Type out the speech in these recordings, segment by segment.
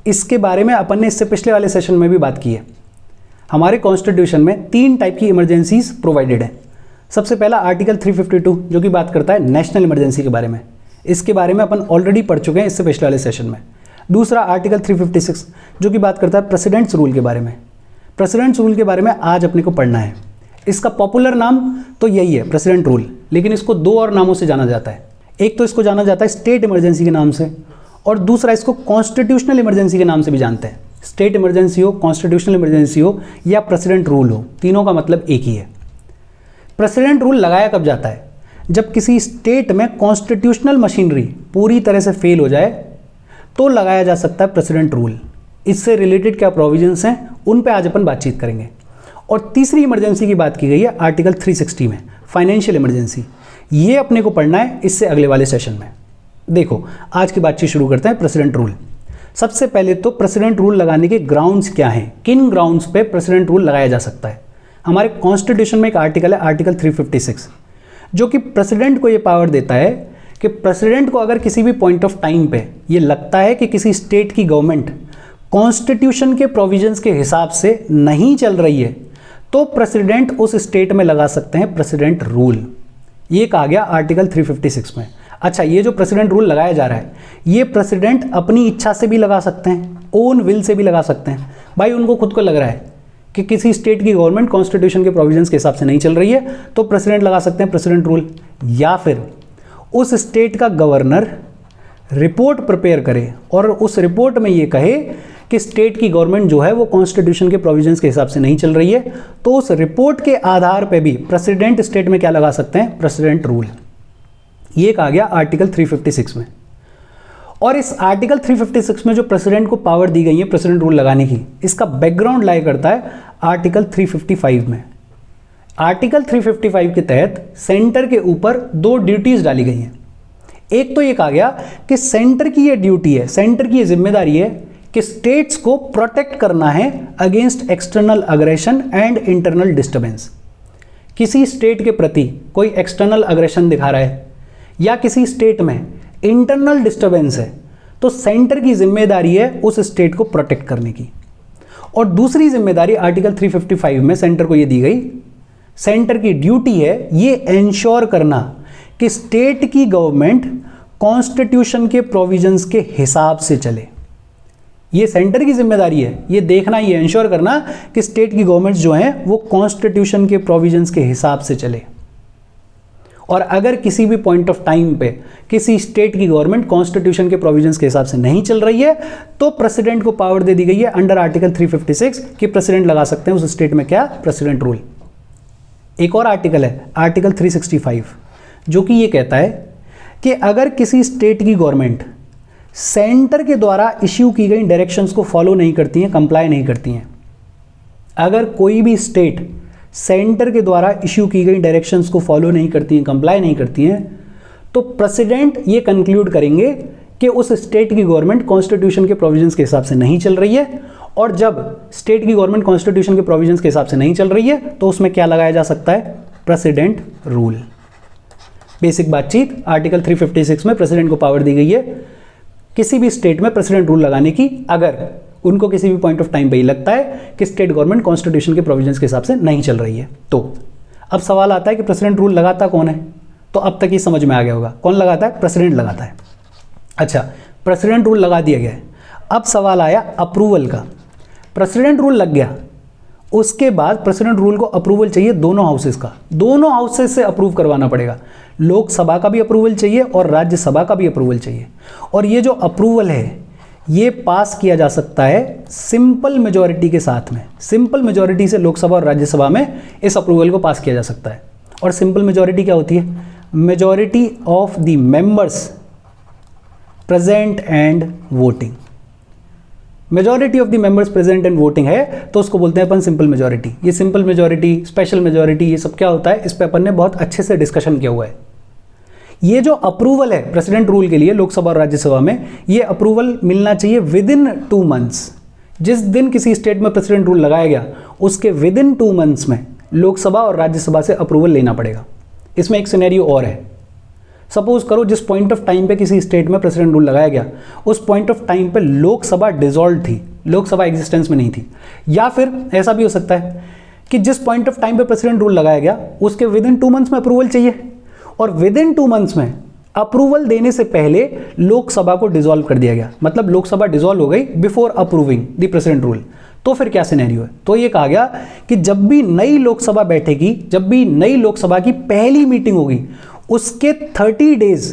इसके बारे में अपन ने इससे पिछले वाले सेशन में भी बात की है। हमारे कॉन्स्टिट्यूशन में 3 टाइप की इमरजेंसीज प्रोवाइडेड है। सबसे पहला आर्टिकल 352 जो कि बात करता है नेशनल इमरजेंसी के बारे में, इसके बारे में अपन ऑलरेडी पढ़ चुके हैं इससे पिछले वाले सेशन में। दूसरा आर्टिकल 356 जो कि बात करता है प्रेसिडेंट्स रूल के बारे में। प्रेसिडेंट्स रूल के बारे में आज अपने को पढ़ना है। इसका पॉपुलर नाम तो यही है प्रेसिडेंट रूल, लेकिन इसको 2 और नामों से जाना जाता है। एक तो इसको जाना जाता है स्टेट इमरजेंसी के नाम से, और दूसरा इसको कॉन्स्टिट्यूशनल इमरजेंसी के नाम से भी जानते हैं। स्टेट इमरजेंसी हो, कॉन्स्टिट्यूशनल इमरजेंसी हो या प्रेसिडेंट रूल हो, तीनों का मतलब एक ही है। प्रेसिडेंट रूल लगाया कब जाता है? जब किसी स्टेट में कॉन्स्टिट्यूशनल मशीनरी पूरी तरह से फेल हो जाए तो लगाया जा सकता है प्रेसिडेंट रूल। इससे रिलेटेड क्या प्रोविजंस हैं उन पे आज अपन बातचीत करेंगे। और तीसरी इमरजेंसी की बात की गई है आर्टिकल 360 में, फाइनेंशियल इमरजेंसी। ये अपने को पढ़ना है इससे अगले वाले सेशन में। देखो आज की बातचीत शुरू करते हैं प्रेसिडेंट रूल। सबसे पहले तो प्रेसिडेंट रूल लगाने के ग्राउंड्स क्या हैं, किन ग्राउंड्स पे प्रेसिडेंट रूल लगाया जा सकता है। हमारे कॉन्स्टिट्यूशन में एक आर्टिकल है आर्टिकल 356 जो कि प्रेसिडेंट को ये पावर देता है कि प्रेसिडेंट को अगर किसी भी पॉइंट ऑफ टाइम पे ये लगता है कि किसी स्टेट की गवर्नमेंट कॉन्स्टिट्यूशन के प्रोविजंस के हिसाब से नहीं चल रही है तो प्रेसिडेंट उस स्टेट में लगा सकते हैं प्रेसिडेंट रूल। ये कहा गया आर्टिकल 356 में। अच्छा, ये जो प्रेसिडेंट रूल लगाया जा रहा है ये प्रेसिडेंट अपनी इच्छा से भी लगा सकते हैं, ओन विल से भी लगा सकते हैं। भाई उनको खुद को लग रहा है कि किसी स्टेट की गवर्नमेंट कॉन्स्टिट्यूशन के प्रोविजंस के हिसाब से नहीं चल रही है तो प्रेसिडेंट लगा सकते हैं प्रेसिडेंट रूल। या फिर उस स्टेट का गवर्नर रिपोर्ट प्रिपेयर करे और उस रिपोर्ट में ये कहे कि स्टेट की गवर्नमेंट जो है वो कॉन्स्टिट्यूशन के प्रोविजंस के हिसाब से नहीं चल रही है, तो उस रिपोर्ट के आधार पे भी प्रेसिडेंट स्टेट में क्या लगा सकते हैं, प्रेसिडेंट रूल। ये कहा गया आर्टिकल 356 में। और इस आर्टिकल 356 में जो प्रेसिडेंट को पावर दी गई है प्रेसिडेंट रूल लगाने की, इसका बैकग्राउंड लाई करता है आर्टिकल 355 में। आर्टिकल 355 के तहत सेंटर के ऊपर 2 ड्यूटीज डाली गई हैं। एक तो ये कहा गया कि सेंटर की ये ड्यूटी है, सेंटर की ये जिम्मेदारी है कि स्टेट्स को प्रोटेक्ट करना है against external aggression and internal disturbance. किसी स्टेट के प्रति कोई एक्सटर्नल अग्रेशन दिखा रहा है या किसी स्टेट में इंटरनल डिस्टर्बेंस है तो सेंटर की जिम्मेदारी है उस स्टेट को प्रोटेक्ट करने की। और दूसरी जिम्मेदारी आर्टिकल 355 में सेंटर को ये दी गई, सेंटर की ड्यूटी है ये एंश्योर करना कि स्टेट की गवर्नमेंट कॉन्स्टिट्यूशन के प्रोविजंस के हिसाब से चले। ये सेंटर की जिम्मेदारी है ये देखना, ये एंश्योर करना कि स्टेट की गवर्नमेंट जो है वो कॉन्स्टिट्यूशन के प्रोविजंस के हिसाब से चले। और अगर किसी भी पॉइंट ऑफ टाइम पे किसी स्टेट की गवर्नमेंट कॉन्स्टिट्यूशन के प्रोविजंस के हिसाब से नहीं चल रही है तो प्रेसिडेंट को पावर दे दी गई है अंडर आर्टिकल 356 कि प्रेसिडेंट लगा सकते हैं उस स्टेट में क्या, प्रेसिडेंट रूल। एक और आर्टिकल है आर्टिकल 365 जो कि ये कहता है कि अगर किसी स्टेट की गवर्नमेंट सेंटर के द्वारा इश्यू की गई डायरेक्शंस को फॉलो नहीं करती हैं, कंप्लाई नहीं करती हैं, अगर कोई भी स्टेट सेंटर के द्वारा इश्यू की गई डायरेक्शंस को फॉलो नहीं करती हैं, कंप्लाई नहीं करती हैं, तो प्रेसिडेंट ये कंक्लूड करेंगे कि उस स्टेट की गवर्नमेंट कॉन्स्टिट्यूशन के प्रोविजंस के हिसाब से नहीं चल रही है। और जब स्टेट की गवर्नमेंट कॉन्स्टिट्यूशन के प्रोविजंस के हिसाब से नहीं चल रही है तो उसमें क्या लगाया जा सकता है, प्रेसिडेंट रूल। बेसिक बातचीत, आर्टिकल 356 में प्रेसिडेंट को पावर दी गई है किसी भी स्टेट में प्रेसिडेंट रूल लगाने की अगर उनको किसी भी पॉइंट ऑफ टाइम पे ही लगता है कि स्टेट गवर्नमेंट कॉन्स्टिट्यूशन के प्रोविजंस के हिसाब से नहीं चल रही है। तो अब सवाल आता है कि प्रेसिडेंट रूल लगाता कौन है, तो अब तक ये समझ में आ गया होगा कौन लगाता है, प्रेसिडेंट लगाता है। अच्छा, प्रेसिडेंट रूल लगा दिया गया है, अब सवाल आया अप्रूवल का। प्रेसिडेंट रूल लग गया, उसके बाद प्रेसिडेंट रूल को अप्रूवल चाहिए दोनों हाउसेस का, दोनों हाउसेस से अप्रूव करवाना पड़ेगा। लोकसभा का भी अप्रूवल चाहिए और राज्यसभा का भी अप्रूवल चाहिए। और ये जो अप्रूवल है ये पास किया जा सकता है सिंपल मेजॉरिटी के साथ में। सिंपल मेजॉरिटी से लोकसभा और राज्यसभा में इस अप्रूवल को पास किया जा सकता है। और सिंपल मेजॉरिटी क्या होती है, majority of the members present and voting. Majority of the members present and voting है तो उसको बोलते हैं अपन सिंपल मेजॉरिटी। ये सिंपल मेजॉरिटी, स्पेशल मेजॉरिटी, ये सब क्या होता है, इस पे अपन ने बहुत अच्छे से डिस्कशन किया हुआ है। ये जो अप्रूवल है प्रेसिडेंट रूल के लिए लोकसभा और राज्यसभा में, ये अप्रूवल मिलना चाहिए विद इन 2 मंथ्स। जिस दिन किसी स्टेट में प्रेसिडेंट रूल लगाया गया उसके विद इन 2 मंथ्स में लोकसभा और राज्यसभा से अप्रूवल लेना पड़ेगा। इसमें एक सिनेरियो और है, सपोज करो जिस पॉइंट ऑफ टाइम पे किसी स्टेट में प्रेसिडेंट रूल लगाया गया, उस पॉइंट ऑफ टाइम पे लोकसभा डिसॉल्व थी, लोकसभा एग्जिस्टेंस में नहीं थी। या फिर ऐसा भी हो सकता है कि जिस पॉइंट ऑफ टाइम पे प्रेसिडेंट रूल लगाया गया उसके विद इन 2 मंथ्स में अप्रूवल चाहिए, और विद इन 2 मंथ्स में अप्रूवल देने से पहले लोकसभा को डिसॉल्व कर दिया गया, मतलब लोकसभा डिसॉल्व हो गई before approving the president rule. तो फिर क्या सिनेरियो है? तो ये कहा गया कि जब भी नई लोकसभा बैठेगी, जब भी नई लोकसभा की पहली मीटिंग होगी, उसके 30 डेज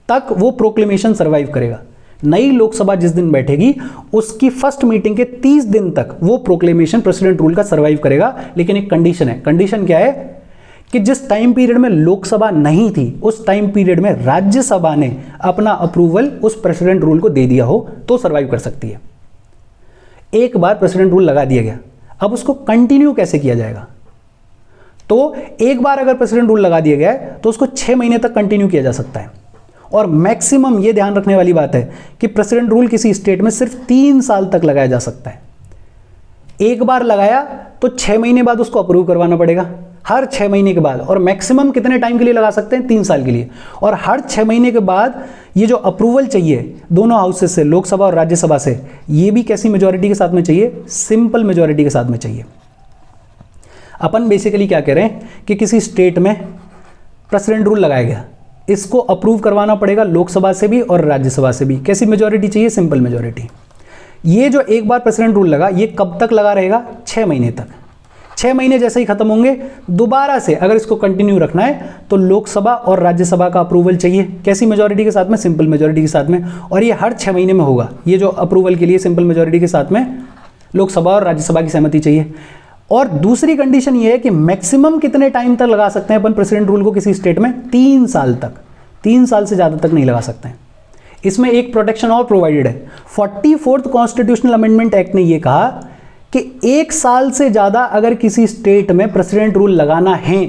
तक वो प्रोक्लेमेशन सर्वाइव करेगा। नई लोकसभा जिस दिन बैठेगी उसकी फर्स्ट मीटिंग के 30 दिन तक वो प्रोक्लेमेशन प्रेसिडेंट रूल का सर्वाइव करेगा। लेकिन एक कंडीशन है। कंडीशन क्या है? कि जिस टाइम पीरियड में लोकसभा नहीं थी उस टाइम पीरियड में राज्यसभा ने अपना अप्रूवल उस प्रेसिडेंट रूल को दे दिया हो तो सर्वाइव कर सकती है। एक बार प्रेसिडेंट रूल लगा दिया गया, अब उसको कंटिन्यू कैसे किया जाएगा? तो एक बार अगर प्रेसिडेंट रूल लगा दिया गया है तो उसको 6 महीने तक कंटिन्यू किया जा सकता है। और मैक्सिमम ये ध्यान रखने वाली बात है कि प्रेसिडेंट रूल किसी स्टेट में सिर्फ 3 साल तक लगाया जा सकता है। एक बार लगाया तो 6 महीने बाद उसको अप्रूव करवाना पड़ेगा, हर 6 महीने के बाद। और मैक्सिमम कितने टाइम के लिए लगा सकते हैं? 3 साल के लिए। और हर 6 महीने के बाद ये जो अप्रूवल चाहिए दोनों हाउसेस से, लोकसभा और राज्यसभा से, ये भी कैसी मेजॉरिटी के साथ में चाहिए? सिंपल मेजॉरिटी के साथ में चाहिए। अपन बेसिकली क्या कह रहे हैं कि किसी स्टेट में प्रेसिडेंट रूल लगाया गया, इसको अप्रूव करवाना पड़ेगा लोकसभा से भी और राज्यसभा से भी। कैसी मेजॉरिटी चाहिए? Simple majority. ये जो एक बार प्रेसिडेंट रूल लगा, ये कब तक लगा रहेगा? 6 महीने तक। 6 महीने जैसे ही खत्म होंगे, दोबारा से अगर इसको कंटिन्यू रखना है तो लोकसभा और राज्यसभा का अप्रूवल चाहिए। कैसी मेजॉरिटी के साथ में? सिंपल मेजॉरिटी के साथ में। और ये हर 6 महीने में होगा। ये जो अप्रूवल के लिए सिंपल मेजॉरिटी के साथ में लोकसभा और राज्यसभा की सहमति चाहिए। और दूसरी कंडीशन ये है कि मैक्सिमम कितने टाइम तक लगा सकते हैं अपन प्रेसिडेंट रूल को किसी स्टेट में? 3 साल तक। 3 साल से ज़्यादा तक नहीं लगा सकते हैं। इसमें एक प्रोटेक्शन और प्रोवाइडेड है। 44th कॉन्स्टिट्यूशनल अमेंडमेंट एक्ट ने यह कहा कि 1 साल से ज़्यादा अगर किसी स्टेट में प्रेसिडेंट रूल लगाना है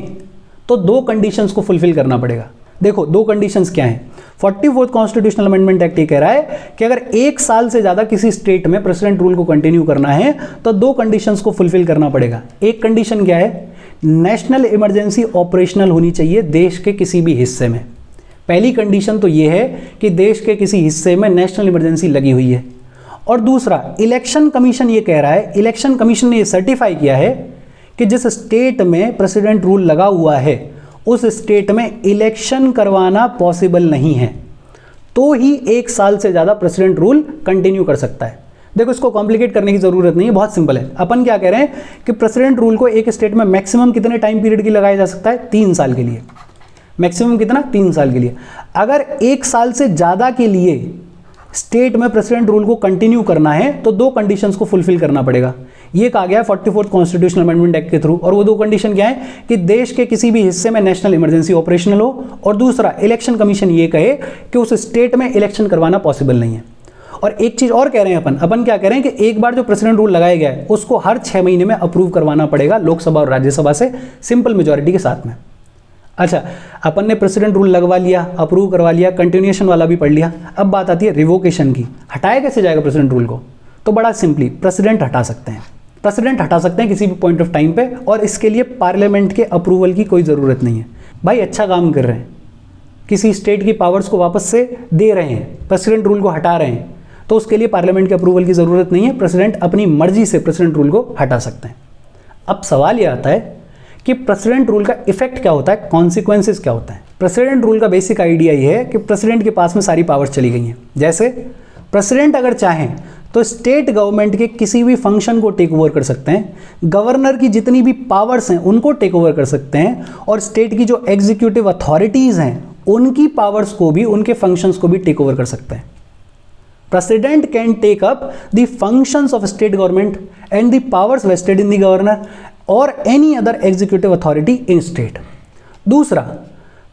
तो 2 कंडीशंस को फुलफिल करना पड़ेगा। देखो 2 कंडीशंस क्या हैं? 44th कॉन्स्टिट्यूशनल अमेंडमेंट एक्ट ये कह रहा है कि अगर 1 साल से ज़्यादा किसी स्टेट में प्रेसिडेंट रूल को कंटिन्यू करना है तो 2 कंडीशंस को फुलफिल करना पड़ेगा। एक कंडीशन क्या है? नेशनल इमरजेंसी ऑपरेशनल होनी चाहिए देश के किसी भी हिस्से में। पहली कंडीशन तो ये है कि देश के किसी हिस्से में नेशनल इमरजेंसी लगी हुई है। और दूसरा, इलेक्शन कमीशन ये कह रहा है, इलेक्शन कमीशन ने ये सर्टिफाई किया है कि जिस स्टेट में प्रेसिडेंट रूल लगा हुआ है उस स्टेट में इलेक्शन करवाना पॉसिबल नहीं है, तो ही 1 साल से ज़्यादा प्रेसिडेंट रूल कंटिन्यू कर सकता है। देखो इसको कॉम्प्लिकेट करने की ज़रूरत नहीं है, बहुत सिंपल है। अपन क्या कह रहे हैं कि प्रेसिडेंट रूल को एक स्टेट में मैक्सिमम कितने टाइम पीरियड की लगाया जा सकता है? 3 साल के लिए। मैक्सिमम कितना? 3 साल के लिए। अगर 1 साल से ज़्यादा के लिए स्टेट में प्रेसिडेंट रूल को कंटिन्यू करना है तो 2 कंडीशंस को फुलफिल करना पड़ेगा। ये कहा गया है 44th कॉन्स्टिट्यूशनल अमेंडमेंट एक्ट के थ्रू। और वो 2 कंडीशन क्या है? कि देश के किसी भी हिस्से में नेशनल इमरजेंसी ऑपरेशनल हो, और दूसरा इलेक्शन कमीशन ये कहे कि उस स्टेट में इलेक्शन करवाना पॉसिबल नहीं है। और एक चीज़ और कह रहे हैं अपन क्या कह रहे हैं कि एक बार जो प्रेसिडेंट रूल लगाया गया है उसको हर 6 महीने में अप्रूव करवाना पड़ेगा लोकसभा और राज्यसभा से, सिंपल मेजॉरिटी के साथ में। अच्छा, अपन ने प्रेसिडेंट रूल लगवा लिया, अप्रूव करवा लिया, कंटिन्यूएशन वाला भी पढ़ लिया। अब बात आती है रिवोकेशन की। हटाया कैसे जाएगा प्रेसिडेंट रूल को? तो बड़ा सिंपली प्रेसिडेंट हटा सकते हैं। प्रेसिडेंट हटा सकते हैं किसी भी पॉइंट ऑफ टाइम पे, और इसके लिए पार्लियामेंट के अप्रूवल की कोई ज़रूरत नहीं है। भाई अच्छा काम कर रहे हैं, किसी स्टेट की पावर्स को वापस से दे रहे हैं, प्रेसिडेंट रूल को हटा रहे हैं, तो उसके लिए पार्लियामेंट के अप्रूवल की ज़रूरत नहीं है। प्रेसिडेंट अपनी मर्जी से प्रेसिडेंट रूल को हटा सकते हैं। अब सवाल यह आता है कि प्रेसिडेंट रूल का इफेक्ट क्या होता है, कॉन्सिक्वेंसेस क्या होता है। प्रेसिडेंट रूल का बेसिक आइडिया ये है कि प्रेसिडेंट के पास में सारी पावर्स चली गई हैं। जैसे प्रेसिडेंट अगर चाहें तो स्टेट गवर्नमेंट के किसी भी फंक्शन को टेक ओवर कर सकते हैं, गवर्नर की जितनी भी पावर्स हैं उनको टेक ओवर कर सकते हैं, और स्टेट की जो एग्जीक्यूटिव अथॉरिटीज़ हैं उनकी पावर्स को भी, उनके फंक्शंस को भी टेक ओवर कर सकते हैं। President can take up the functions of state government and the powers vested in the governor or any other executive authority in state. दूसरा,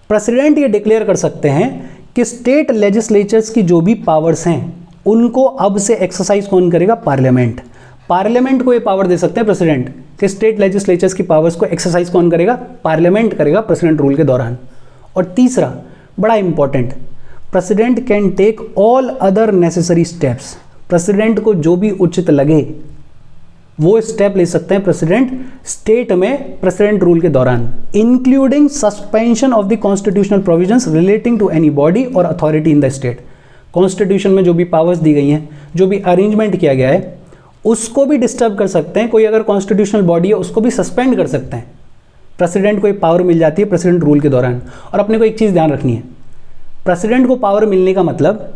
प्रेसिडेंट ये डिक्लेयर कर सकते हैं कि स्टेट लेजिस्लेचर्स की जो भी पावर्स हैं उनको अब से एक्सरसाइज कौन करेगा? पार्लियामेंट। पार्लियामेंट को ये पावर दे सकते हैं प्रेसिडेंट कि स्टेट लेजिस्लेचर्स की पावर्स को एक्सरसाइज कौन करेगा? पार्लियामेंट करेगा प्रेसिडेंट रूल के दौरान। और तीसरा, बड़ा important, president can take all other necessary steps. President को जो भी उचित लगे वो स्टेप ले सकते हैं प्रेसिडेंट स्टेट में प्रेसिडेंट रूल के दौरान, including suspension of the constitutional provisions relating to any body और authority in the state. Constitution में जो भी पावर्स दी गई हैं, जो भी अरेंजमेंट किया गया है, उसको भी डिस्टर्ब कर सकते हैं। कोई अगर कॉन्स्टिट्यूशनल बॉडी है उसको भी सस्पेंड कर सकते हैं। प्रेसिडेंट को एक पावर मिल जाती है प्रेसिडेंट रूल के दौरान। और अपने को एक चीज़ ध्यान रखनी है, प्रेसिडेंट को पावर मिलने का मतलब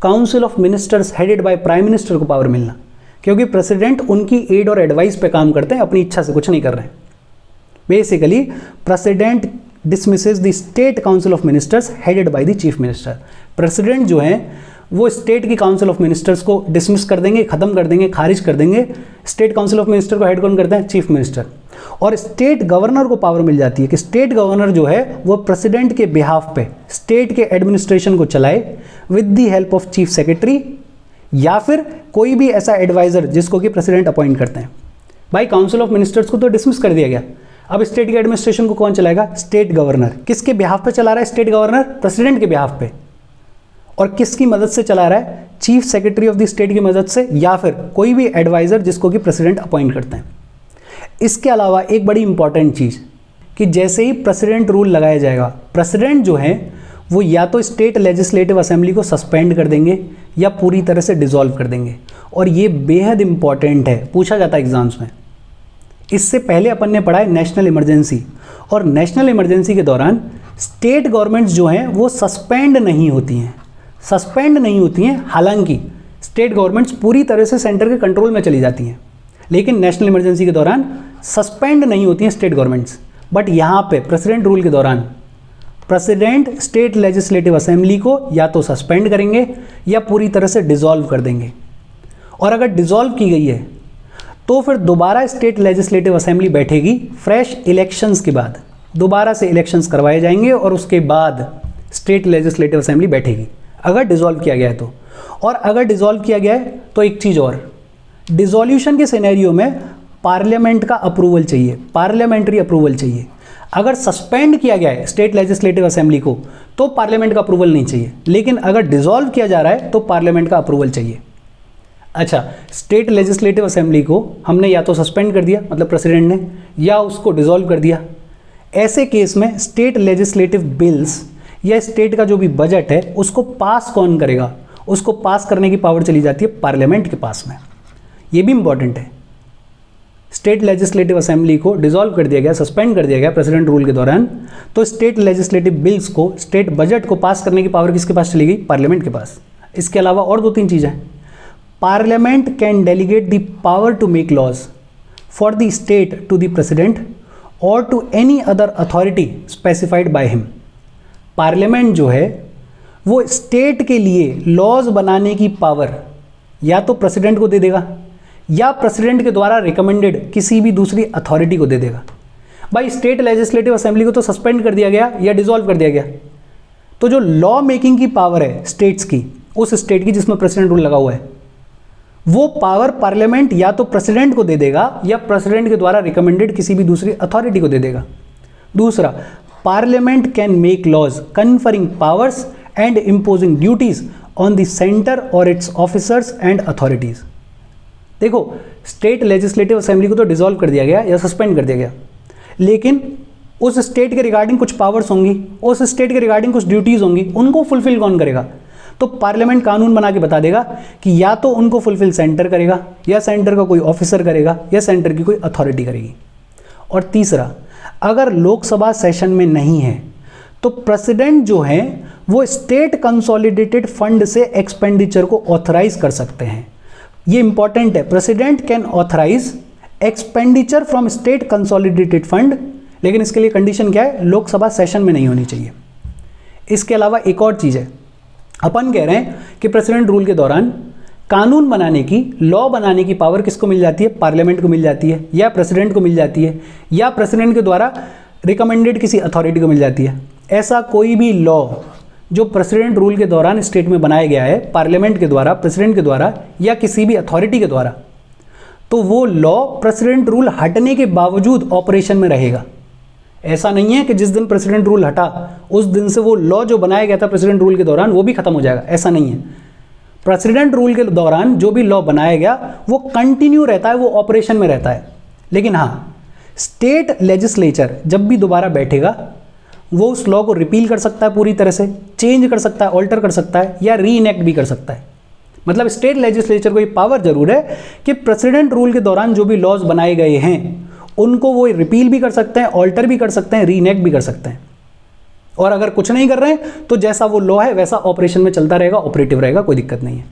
council of ministers headed by prime minister को पावर मिलना, क्योंकि प्रेसिडेंट उनकी एड और एडवाइस पे काम करते हैं, अपनी इच्छा से कुछ नहीं कर रहे हैं। Basically president dismisses the state council of ministers headed by the chief minister. President जो है वो स्टेट की काउंसिल ऑफ मिनिस्टर्स को डिसमिस कर देंगे, खत्म कर देंगे, खारिज कर देंगे। स्टेट काउंसिल ऑफ मिनिस्टर को हेड कौन करता है? Chief minister. और स्टेट गवर्नर को पावर मिल जाती है कि स्टेट गवर्नर जो है वो प्रेसिडेंट के बिहाफ पे स्टेट के एडमिनिस्ट्रेशन को चलाए with the help of chief secretary या फिर कोई भी ऐसा एडवाइजर जिसको कि प्रेसिडेंट अपॉइंट करते हैं। भाई काउंसिल ऑफ मिनिस्टर्स को तो डिसमिस कर दिया गया, अब स्टेट के एडमिनिस्ट्रेशन को कौन चलाएगा? State governor. किसके बिहाफ पे चला रहा है स्टेट गवर्नर? प्रेसिडेंट के बिहाफ पे। और किसकी मदद से चला रहा है? Chief secretary of the state की मदद से या फिर कोई भी एडवाइजर जिसको कि प्रेसिडेंट अपॉइंट करते हैं। इसके अलावा एक बड़ी इंपॉर्टेंट चीज़ कि जैसे ही प्रेसिडेंट रूल लगाया जाएगा, प्रेसिडेंट जो है वो या तो स्टेट लेजिस्लेटिव असेंबली को सस्पेंड कर देंगे या पूरी तरह से डिसॉल्व कर देंगे। और ये बेहद इंपॉर्टेंट है, पूछा जाता है एग्जाम्स में। इससे पहले अपन ने पढ़ा है नेशनल इमरजेंसी, और नेशनल इमरजेंसी के दौरान स्टेट गवर्नमेंट्स जो हैं वो सस्पेंड नहीं होती हैं, सस्पेंड नहीं होती हैं। हालांकि स्टेट गवर्नमेंट्स पूरी तरह से सेंटर के कंट्रोल में चली जाती हैं, लेकिन नेशनल इमरजेंसी के दौरान सस्पेंड नहीं होती हैं स्टेट गवर्नमेंट्स। बट यहाँ पे प्रेसिडेंट रूल के दौरान प्रेसिडेंट स्टेट लेजिस्लेटिव असेंबली को या तो सस्पेंड करेंगे या पूरी तरह से डिसॉल्व कर देंगे। और अगर डिसॉल्व की गई है तो फिर दोबारा स्टेट लेजिस्लेटिव असेंबली बैठेगी फ्रेश इलेक्शंस के बाद, दोबारा से इलेक्शंस करवाए जाएंगे और उसके बाद स्टेट लेजिस्लेटिव असेंबली बैठेगी अगर डिसॉल्व किया गया है तो। और अगर डिसॉल्व किया गया है तो एक चीज़ और, डिसॉल्यूशन के सिनेरियो में पार्लियामेंट का अप्रूवल चाहिए, पार्लियामेंट्री अप्रूवल चाहिए। अगर सस्पेंड किया गया है स्टेट लेजिस्लेटिव असेंबली को तो पार्लियामेंट का अप्रूवल नहीं चाहिए, लेकिन अगर डिसॉल्व किया जा रहा है तो पार्लियामेंट का अप्रूवल चाहिए। अच्छा, स्टेट लेजिस्लेटिव असेंबली को हमने या तो सस्पेंड कर दिया मतलब प्रेसिडेंट ने, या उसको डिसॉल्व कर दिया। ऐसे केस में स्टेट लेजिस्लेटिव बिल्स या स्टेट का जो भी बजट है उसको पास कौन करेगा? उसको पास करने की पावर चली जाती है पार्लियामेंट के पास में। ये भी इंपॉर्टेंट है। स्टेट लेजिस्लेटिव असेंबली को डिसॉल्व कर दिया गया, सस्पेंड कर दिया गया प्रेसिडेंट रूल के दौरान, तो स्टेट लेजिस्लेटिव बिल्स को, स्टेट बजट को पास करने की पावर किसके पास चली गई? पार्लियामेंट के पास। इसके अलावा और दो तीन चीज़ें, parliament can delegate the power to make laws for the state to the president और to any other authority specified by him. Parliament जो है वो स्टेट के लिए लॉज बनाने की पावर या तो प्रेसिडेंट को दे देगा या प्रेसिडेंट के द्वारा रिकमेंडेड किसी भी दूसरी अथॉरिटी को दे देगा। भाई स्टेट लेजिस्लेटिव असेंबली को तो सस्पेंड कर दिया गया या डिसॉल्व कर दिया गया, तो जो लॉ मेकिंग की पावर है स्टेट्स की, उस स्टेट की जिसमें प्रेसिडेंट रूल लगा हुआ है, वो पावर पार्लियामेंट या तो प्रेसिडेंट को दे देगा या प्रेसिडेंट के द्वारा रिकमेंडेड किसी भी दूसरी अथॉरिटी को दे देगा। दूसरा, parliament can make laws conferring powers and imposing duties on the centre और इट्स ऑफिसर्स एंड अथॉरिटीज। देखो, स्टेट लेजिस्लेटिव असेंबली को तो डिसॉल्व कर दिया गया या सस्पेंड कर दिया गया, लेकिन उस स्टेट के रिगार्डिंग कुछ पावर्स होंगी, उस स्टेट के रिगार्डिंग कुछ ड्यूटीज होंगी, उनको फुलफिल कौन करेगा? तो पार्लियामेंट कानून बना के बता देगा कि या तो उनको फुलफिल सेंटर करेगा या सेंटर का कोई ऑफिसर करेगा या सेंटर की कोई अथॉरिटी करेगी। और तीसरा, अगर लोकसभा सेशन में नहीं है तो प्रेसिडेंट जो है वो स्टेट कंसोलिडेटेड फंड से एक्सपेंडिचर को ऑथराइज कर सकते हैं। ये इंपॉर्टेंट है, president can authorise expenditure from state consolidated fund, लेकिन इसके लिए कंडीशन क्या है? लोकसभा सेशन में नहीं होनी चाहिए। इसके अलावा एक और चीज़ है, अपन कह रहे हैं कि प्रेसिडेंट रूल के दौरान कानून बनाने की, लॉ बनाने की पावर किसको मिल जाती है? पार्लियामेंट को मिल जाती है या प्रेसिडेंट को मिल जाती है या प्रेसिडेंट के द्वारा रिकमेंडेड किसी अथॉरिटी को मिल जाती है। ऐसा कोई भी लॉ जो प्रेसिडेंट रूल के दौरान स्टेट में बनाया गया है पार्लियामेंट के द्वारा, प्रेसिडेंट के द्वारा या किसी भी अथॉरिटी के द्वारा, तो वो लॉ प्रेसिडेंट रूल हटने के बावजूद ऑपरेशन में रहेगा। ऐसा नहीं है कि जिस दिन प्रेसिडेंट रूल हटा उस दिन से वो लॉ जो बनाया गया था प्रेसिडेंट रूल के दौरान वो भी खत्म हो जाएगा, ऐसा नहीं है। प्रेसिडेंट रूल के दौरान जो भी लॉ बनाया गया वो कंटिन्यू रहता है, वो ऑपरेशन में रहता है। लेकिन हाँ, स्टेट लेजिस्लेचर जब भी दोबारा बैठेगा वो उस लॉ को रिपील कर सकता है, पूरी तरह से चेंज कर सकता है, ऑल्टर कर सकता है या री इनेक्ट भी कर सकता है। मतलब स्टेट लेजिस्लेचर को ये पावर जरूर है कि प्रेसिडेंट रूल के दौरान जो भी लॉज बनाए गए हैं उनको वो रिपील भी कर सकते हैं, ऑल्टर भी कर सकते हैं, री इनेक्ट भी कर सकते हैं। और अगर कुछ नहीं कर रहे हैं तो जैसा वो लॉ है वैसा ऑपरेशन में चलता रहेगा, ऑपरेटिव रहेगा, कोई दिक्कत नहीं है।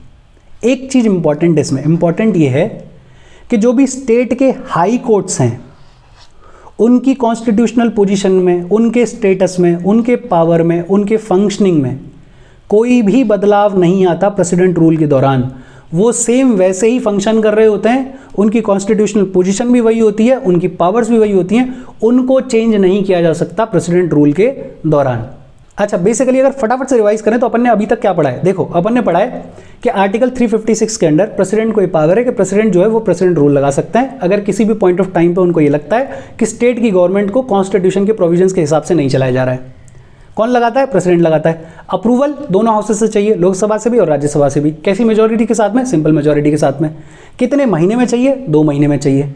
एक चीज इंपॉर्टेंट इसमें, इंपॉर्टेंट ये है कि जो भी स्टेट के हाई कोर्ट्स हैं उनकी कॉन्स्टिट्यूशनल पोजीशन में, उनके स्टेटस में, उनके पावर में, उनके फंक्शनिंग में कोई भी बदलाव नहीं आता प्रेसिडेंट रूल के दौरान। वो सेम वैसे ही फंक्शन कर रहे होते हैं, उनकी कॉन्स्टिट्यूशनल पोजीशन भी वही होती है, उनकी पावर्स भी वही होती हैं, उनको चेंज नहीं किया जा सकता प्रेसिडेंट रूल के दौरान। अच्छा, बेसिकली अगर फटाफट से रिवाइज करें तो अपन ने अभी तक क्या पढ़ा है? देखो, अपन ने पढ़ा है कि आर्टिकल 356 के अंडर प्रेसिडेंट को ये पावर है कि प्रेसिडेंट जो है वो प्रेसिडेंट रूल लगा सकते हैं अगर किसी भी पॉइंट ऑफ टाइम पे उनको ये लगता है कि स्टेट की गवर्नमेंट को कॉन्स्टिट्यूशन के प्रोविजंस के हिसाब से नहीं चलाया जा रहा है। कौन लगाता है? प्रेसिडेंट लगाता है। अप्रूवल दोनों हाउसेस से चाहिए, लोकसभा से भी और राज्यसभा से भी। कैसी मेजोरिटी के साथ में? सिंपल मेजोरिटी के साथ में। कितने महीने में चाहिए? 2 महीने में चाहिए।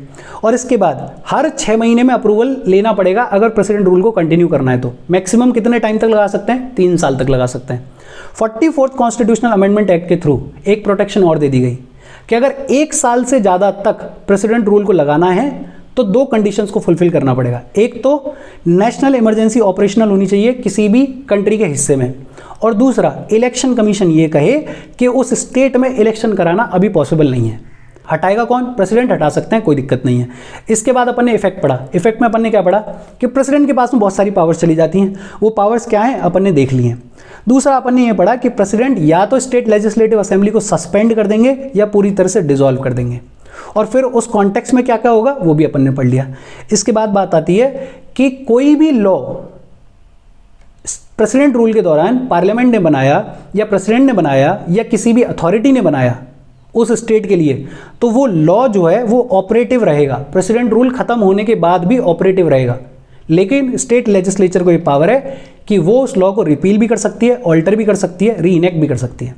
और इसके बाद हर 6 महीने में अप्रूवल लेना पड़ेगा अगर प्रेसिडेंट रूल को कंटिन्यू करना है तो। मैक्सिमम कितने टाइम तक लगा सकते हैं? 3 साल तक लगा सकते हैं। 44th कॉन्स्टिट्यूशनल अमेंडमेंट एक्ट के थ्रू एक प्रोटेक्शन और दे दी गई कि अगर 1 साल से ज़्यादा तक प्रेसिडेंट रूल को लगाना है तो 2 कंडीशंस को फुलफिल करना पड़ेगा। एक तो नेशनल इमरजेंसी ऑपरेशनल होनी चाहिए किसी भी कंट्री के हिस्से में, और दूसरा इलेक्शन कमीशन ये कहे कि उस स्टेट में इलेक्शन कराना अभी पॉसिबल नहीं है। हटाएगा कौन? प्रेसिडेंट हटा सकते हैं, कोई दिक्कत नहीं है। इसके बाद अपन ने इफेक्ट पढ़ा। इफेक्ट में अपन ने क्या पढ़ा कि प्रेसिडेंट के पास में बहुत सारी पावर्स चली जाती हैं। वो पावर्स क्या हैं अपन ने देख ली हैं। दूसरा अपन ने ये पढ़ा कि प्रेसिडेंट या तो स्टेट लेजिस्लेटिव असेंबली को सस्पेंड कर देंगे या पूरी तरह से डिसॉल्व कर देंगे, और फिर उस कॉन्टेक्स्ट में क्या क्या होगा वो भी अपन ने पढ़ लिया। इसके बाद बात आती है कि कोई भी लॉ प्रेसिडेंट रूल के दौरान पार्लियामेंट ने बनाया या प्रेसिडेंट ने बनाया या किसी भी अथॉरिटी ने बनाया उस स्टेट के लिए, तो वो लॉ जो है वो ऑपरेटिव रहेगा। प्रेसिडेंट रूल खत्म होने के बाद भी ऑपरेटिव रहेगा। लेकिन स्टेट लेजिस्लेचर को ये पावर है कि वो उस लॉ को रिपील भी कर सकती है, ऑल्टर भी कर सकती है, री इनेक्ट भी कर सकती है।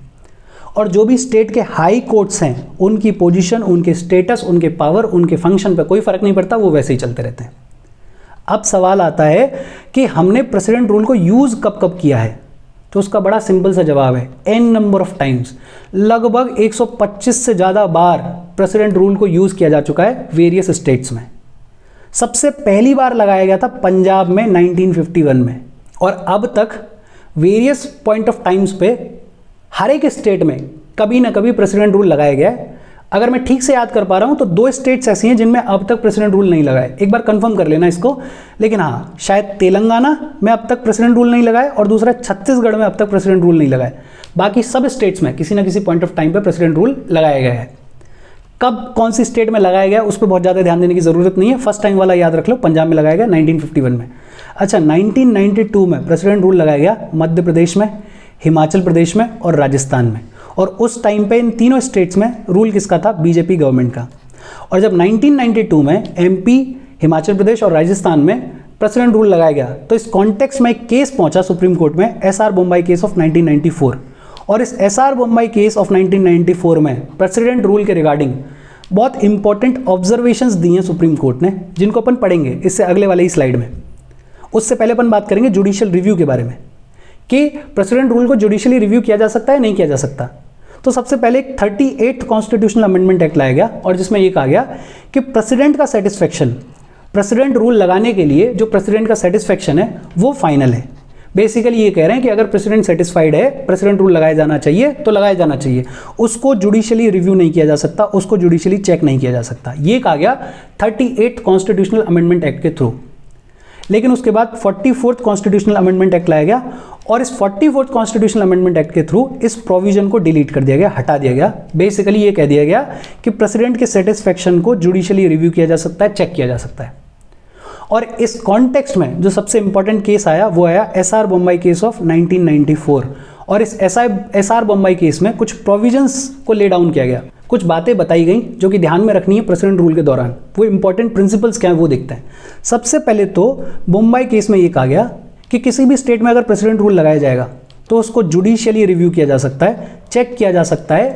और जो भी स्टेट के हाई कोर्ट्स हैं उनकी पोजीशन, उनके स्टेटस, उनके पावर, उनके फंक्शन पे कोई फर्क नहीं पड़ता, वो वैसे ही चलते रहते हैं। अब सवाल आता है कि हमने प्रेसिडेंट रूल को यूज कब कब किया है, तो उसका बड़ा सिंपल सा जवाब है n नंबर ऑफ टाइम्स। लगभग 125 से ज़्यादा बार प्रेसिडेंट रूल को यूज़ किया जा चुका है वेरियस स्टेट्स में। सबसे पहली बार लगाया गया था पंजाब में 1951 में, और अब तक वेरियस पॉइंट ऑफ टाइम्स पे हर एक स्टेट में कभी ना कभी प्रेसिडेंट रूल लगाया गया है। अगर मैं ठीक से याद कर पा रहा हूं तो 2 स्टेट्स ऐसी हैं जिनमें अब तक प्रेसिडेंट रूल नहीं लगाए। एक बार कंफर्म कर लेना इसको। लेकिन हाँ, शायद तेलंगाना में अब तक प्रेसिडेंट रूल नहीं लगाए और दूसरा छत्तीसगढ़ में अब तक प्रेसिडेंट रूल नहीं लगाए। बाकी सब स्टेट्स में किसी ना किसी पॉइंट ऑफ टाइम पे प्रेसिडेंट रूल लगाया गया है। कब कौन सी स्टेट में लगाया गया उस पर बहुत ज़्यादा ध्यान देने की ज़रूरत नहीं है। फर्स्ट टाइम वाला याद रख लो, पंजाब में लगाया गया 1951 में। अच्छा, 1992 में प्रेसिडेंट रूल लगाया गया मध्य प्रदेश में, हिमाचल प्रदेश में और राजस्थान में। और उस टाइम पे इन तीनों स्टेट्स में रूल किसका था? बीजेपी गवर्नमेंट का। और जब 1992 में एमपी, हिमाचल प्रदेश और राजस्थान में प्रेसिडेंट रूल लगाया गया तो इस कॉन्टेक्स्ट में एक केस पहुंचा सुप्रीम कोर्ट में, एसआर बोम्बई केस ऑफ 1994। और इस एसआर बोम्बई केस ऑफ 1994 में प्रेसिडेंट रूल के रिगार्डिंग बहुत इंपॉर्टेंट ऑब्जर्वेशंस दी हैं सुप्रीम कोर्ट ने, जिनको अपन पढ़ेंगे इससे अगले वाले ही स्लाइड में। उससे पहले अपन बात करेंगे जुडिशियल रिव्यू के बारे में कि प्रेसिडेंट रूल को जुडिशियली रिव्यू किया जा सकता है, नहीं किया जा सकता। तो सबसे पहले एक 38th कॉन्स्टिट्यूशनल अमेंडमेंट एक्ट लाया गया और जिसमें ये कहा गया कि प्रेसिडेंट का सेटिस्फेक्शन, प्रेसिडेंट रूल लगाने के लिए जो प्रेसिडेंट का सेटिस्फेक्शन है वो फाइनल है। बेसिकली ये कह रहे हैं कि अगर प्रेसिडेंट सेटिस्फाइड है, प्रेसिडेंट रूल लगाया जाना चाहिए तो लगाया जाना चाहिए, उसको जुडिशियली रिव्यू नहीं किया जा सकता, उसको जुडिशियली चेक नहीं किया जा सकता। ये कहा गया 38th कॉन्स्टिट्यूशनल अमेंडमेंट एक्ट के थ्रू। लेकिन उसके बाद 44th कॉन्स्टिट्यूशनल अमेंडमेंट एक्ट लाया गया और इस 44th कॉन्स्टिट्यूशनल अमेंडमेंट एक्ट के थ्रू इस प्रोविजन को डिलीट कर दिया गया, हटा दिया गया। बेसिकली ये कह दिया गया कि प्रेसिडेंट के सेटिस्फेक्शन को जुडिशियली रिव्यू किया जा सकता है, चेक किया जा सकता है। और इस कॉन्टेक्स्ट में जो सबसे इंपॉर्टेंट केस आया वो आया एसआर बोम्बई केस ऑफ 1994। और इस एसआर बोम्बई केस में कुछ प्रोविजंस को ले डाउन किया गया, कुछ बातें बताई गई जो कि ध्यान में रखनी है प्रेसिडेंट रूल के दौरान। वो इंपॉर्टेंट प्रिंसिपल्स क्या है वो देखते हैं। सबसे पहले तो बोम्बई केस में ये कहा गया कि किसी भी स्टेट में अगर प्रेसिडेंट रूल लगाया जाएगा तो उसको जुडिशियली रिव्यू किया जा सकता है, चेक किया जा सकता है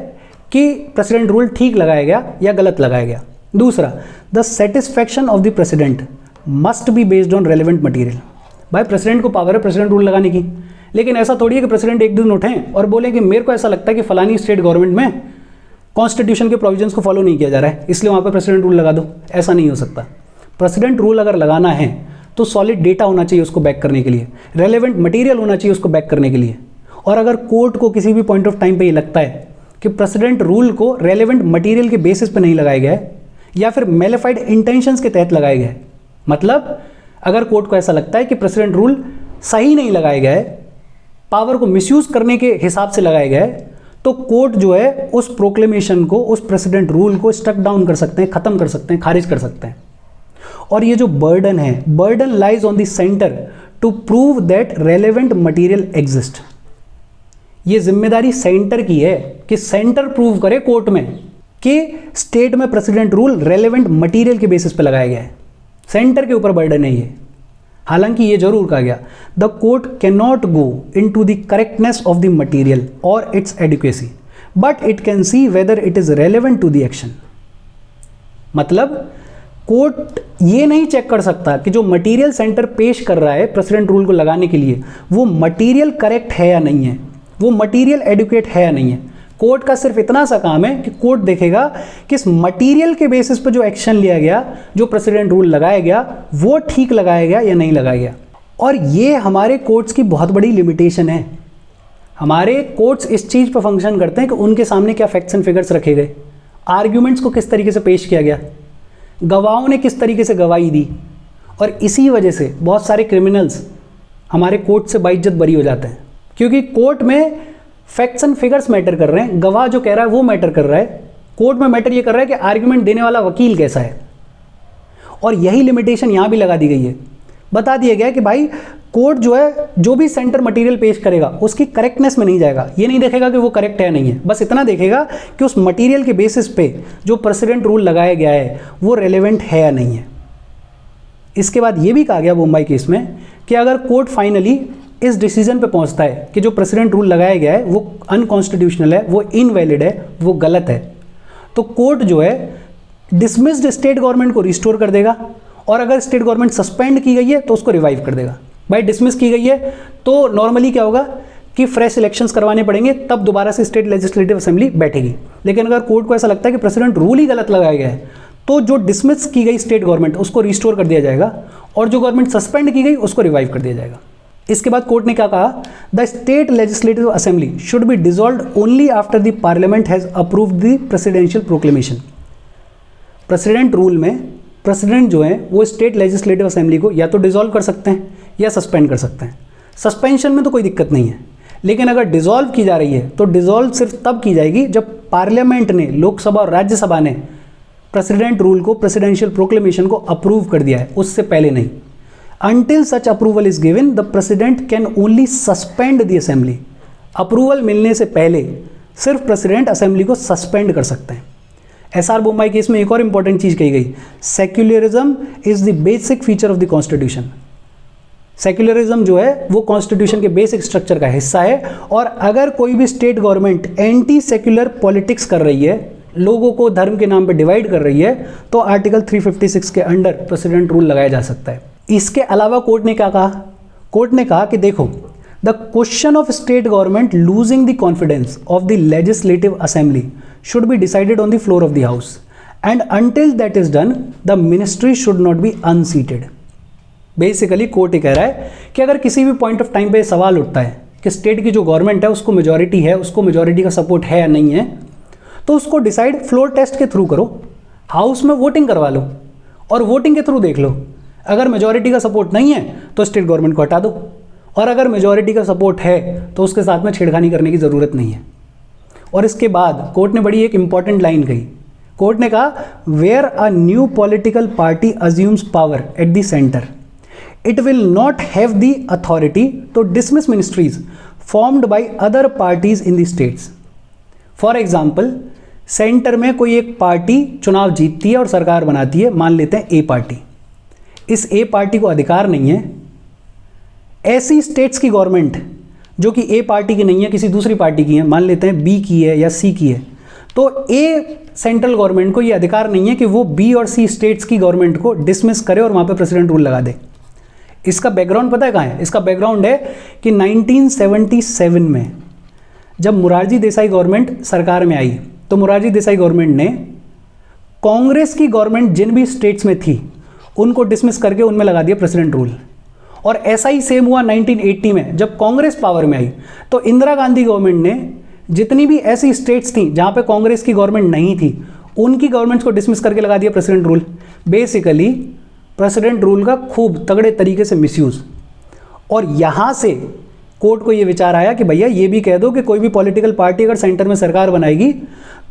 कि प्रेसिडेंट रूल ठीक लगाया गया या गलत लगाया गया। दूसरा, the satisfaction of the president must be based on relevant material. भाई प्रेसिडेंट को पावर है प्रेसिडेंट रूल लगाने की, लेकिन ऐसा थोड़ी है कि प्रेसिडेंट एक दिन उठें और बोले कि मेरे को ऐसा लगता है कि फलानी स्टेट गवर्नमेंट में कॉन्स्टिट्यूशन के प्रोविजंस को फॉलो नहीं किया जा रहा है, इसलिए वहाँ पर प्रेसिडेंट रूल लगा दो। ऐसा नहीं हो सकता। प्रेसिडेंट रूल अगर लगाना है तो सॉलिड डेटा होना चाहिए उसको बैक करने के लिए, रेलेवेंट मटीरियल होना चाहिए उसको बैक करने के लिए। और अगर कोर्ट को किसी भी पॉइंट ऑफ टाइम पे ये लगता है कि प्रेसिडेंट रूल को रेलेवेंट मटीरियल के बेसिस पे नहीं लगाया गया है या फिर मेलिफाइड इंटेंशंस के तहत लगाया गया है, मतलब अगर कोर्ट को ऐसा लगता है कि प्रेसिडेंट रूल सही नहीं लगाया गया है, पावर को मिसयूज करने के हिसाब से लगाया गया है, तो कोर्ट जो है उस प्रोक्लेमेशन को, उस प्रेसिडेंट रूल को स्ट्रक डाउन कर सकते हैं, खत्म कर सकते हैं, खारिज कर सकते हैं। और ये जो बर्डन है, burden lies on the centre to prove that relevant material exist. ये जिम्मेदारी सेंटर की है कि सेंटर प्रूव करे कोर्ट में कि स्टेट में प्रेसिडेंट रूल रेलेवेंट मटीरियल के बेसिस पे लगाया गया है। सेंटर के ऊपर बर्डन है ये। हालांकि ये जरूर कहा गया, the court can not go in to the correctness of the material और its adequacy, but it can see whether it is relevant to the action. मतलब कोर्ट ये नहीं चेक कर सकता कि जो मटीरियल सेंटर पेश कर रहा है प्रेसिडेंट रूल को लगाने के लिए, वो मटीरियल करेक्ट है या नहीं है, वो मटीरियल एडुकेट है या नहीं है। कोर्ट का सिर्फ इतना सा काम है कि कोर्ट देखेगा कि इस मटीरियल के बेसिस पर जो एक्शन लिया गया, जो प्रेसिडेंट रूल लगाया गया, वो ठीक लगाया गया या नहीं लगाया गया। और ये हमारे कोर्ट्स की बहुत बड़ी लिमिटेशन है। हमारे कोर्ट्स इस चीज़ पर फंक्शन करते हैं कि उनके सामने क्या फैक्ट्स एंड फिगर्स रखे गए, आर्ग्यूमेंट्स को किस तरीके से पेश किया गया, गवाहों ने किस तरीके से गवाही दी। और इसी वजह से बहुत सारे क्रिमिनल्स हमारे कोर्ट से बाइज्जत बरी हो जाते हैं, क्योंकि कोर्ट में फैक्ट्स एंड फिगर्स मैटर कर रहे हैं, गवाह जो कह रहा है वो मैटर कर रहा है। कोर्ट में मैटर ये कर रहा है कि आर्ग्यूमेंट देने वाला वकील कैसा है। और यही लिमिटेशन यहाँ भी लगा दी गई है। बता दिया गया है कि भाई कोर्ट जो है, जो भी सेंटर मटेरियल पेश करेगा उसकी करेक्टनेस में नहीं जाएगा, ये नहीं देखेगा कि वो करेक्ट है नहीं है, बस इतना देखेगा कि उस मटेरियल के बेसिस पे जो प्रेसिडेंट रूल लगाया गया है वो रेलेवेंट है या नहीं है। इसके बाद ये भी कहा गया मुंबई केस में कि अगर कोर्ट फाइनली इस डिसीजन पे पहुंचता है कि जो प्रेसिडेंट रूल लगाया गया है वो अनकॉन्स्टिट्यूशनल है, वो इनवैलिड है, वो गलत है, तो कोर्ट जो है डिसमिस्ड स्टेट गवर्नमेंट को रिस्टोर कर देगा। और अगर स्टेट गवर्नमेंट सस्पेंड की गई है तो उसको रिवाइव कर देगा। भाई डिसमिस की गई है तो नॉर्मली क्या होगा कि फ्रेश इलेक्शंस करवाने पड़ेंगे, तब दोबारा से स्टेट लेजिस्लेटिव असेंबली बैठेगी। लेकिन अगर कोर्ट को ऐसा लगता है कि प्रेसिडेंट रूल ही गलत लगाया गया है, तो जो डिसमिस की गई स्टेट गवर्नमेंट उसको रिस्टोर कर दिया जाएगा और जो गवर्नमेंट सस्पेंड की गई उसको रिवाइव कर दिया जाएगा। इसके बाद कोर्ट ने क्या कहा, the state legislative assembly should B dissolved only after the parliament has approved the presidential proclamation. President rule में प्रेसिडेंट जो है वो स्टेट लेजिस्लेटिव असेंबली को या तो डिसॉल्व कर सकते हैं या सस्पेंड कर सकते हैं। सस्पेंशन में तो कोई दिक्कत नहीं है, लेकिन अगर डिसॉल्व की जा रही है तो डिसॉल्व सिर्फ तब की जाएगी जब पार्लियामेंट ने, लोकसभा और राज्यसभा ने प्रेसिडेंट रूल को, प्रेसिडेंशियल प्रोक्लेमेशन को अप्रूव कर दिया है, उससे पहले नहीं। Until such approval is given, the president can only suspend the assembly. Approval मिलने से पहले सिर्फ प्रेसिडेंट असेंबली को सस्पेंड कर सकते हैं। एसआर बोम्बाई केस में एक और इंपॉर्टेंट चीज कही गई, secularism is the basic feature of the constitution. Secularism जो है वो कॉन्स्टिट्यूशन के बेसिक स्ट्रक्चर का हिस्सा है, और अगर कोई भी state government anti secular politics कर रही है, लोगों को धर्म के नाम पे डिवाइड कर रही है, तो आर्टिकल 356 के अंडर प्रेसिडेंट रूल लगाया जा सकता है। इसके अलावा कोर्ट ने क्या कहा, कोर्ट ने कहा कि देखो, the question of state government losing the confidence of the legislative assembly should be decided on the floor of the house, and until that is done the ministry should not be unseated. Basically court ये कह रहा है कि अगर किसी भी point of time पे सवाल उठता है कि स्टेट की जो गवर्नमेंट है उसको मेजॉरिटी है, उसको मेजॉरिटी का सपोर्ट है या नहीं है, तो उसको डिसाइड फ्लोर टेस्ट के थ्रू करो, हाउस में वोटिंग करवा लो और वोटिंग के थ्रू देख लो। अगर मेजॉरिटी का सपोर्ट नहीं है तो स्टेट गवर्नमेंट को हटा दो, और अगर मेजॉरिटी का सपोर्ट है तो उसके साथ में छेड़खानी करने की ज़रूरत नहीं है। और इसके बाद कोर्ट ने बड़ी एक इंपॉर्टेंट लाइन कही, कोर्ट ने कहा, where a new political party assumes power at the centre, it will not have the authority to dismiss ministries formed by other parties in the states. For example, centre में कोई एक party चुनाव जीतती है और सरकार बनाती है, मान लेते हैं ए पार्टी। इस ए पार्टी को अधिकार नहीं है ऐसी स्टेट्स की गवर्नमेंट जो कि ए पार्टी की नहीं है, किसी दूसरी पार्टी की है, मान लेते हैं बी की है या सी की है, तो ए सेंट्रल गवर्नमेंट को ये अधिकार नहीं है कि वो बी और सी स्टेट्स की गवर्नमेंट को डिसमिस करे और वहाँ पे प्रेसिडेंट रूल लगा दे। इसका बैकग्राउंड पता है कहाँ है? इसका बैकग्राउंड है कि 1977 में जब मोरारजी देसाई गवर्नमेंट सरकार में आई, तो मोरारजी देसाई गवर्नमेंट ने कांग्रेस की गवर्नमेंट जिन भी स्टेट्स में थी उनको डिसमिस करके उनमें लगा दिया प्रेसिडेंट रूल। और ऐसा ही सेम हुआ 1980 में जब कांग्रेस पावर में आई, तो इंदिरा गांधी गवर्नमेंट ने जितनी भी ऐसी स्टेट्स थी जहां पे कांग्रेस की गवर्नमेंट नहीं थी उनकी गवर्नमेंट्स को डिसमिस करके लगा दिया president rule. Basically president rule का खूब तगड़े तरीके से मिसयूज। और यहां से कोर्ट को यह विचार आया कि भैया ये भी कह दो कि कोई भी पॉलिटिकल पार्टी अगर सेंटर में सरकार बनाएगी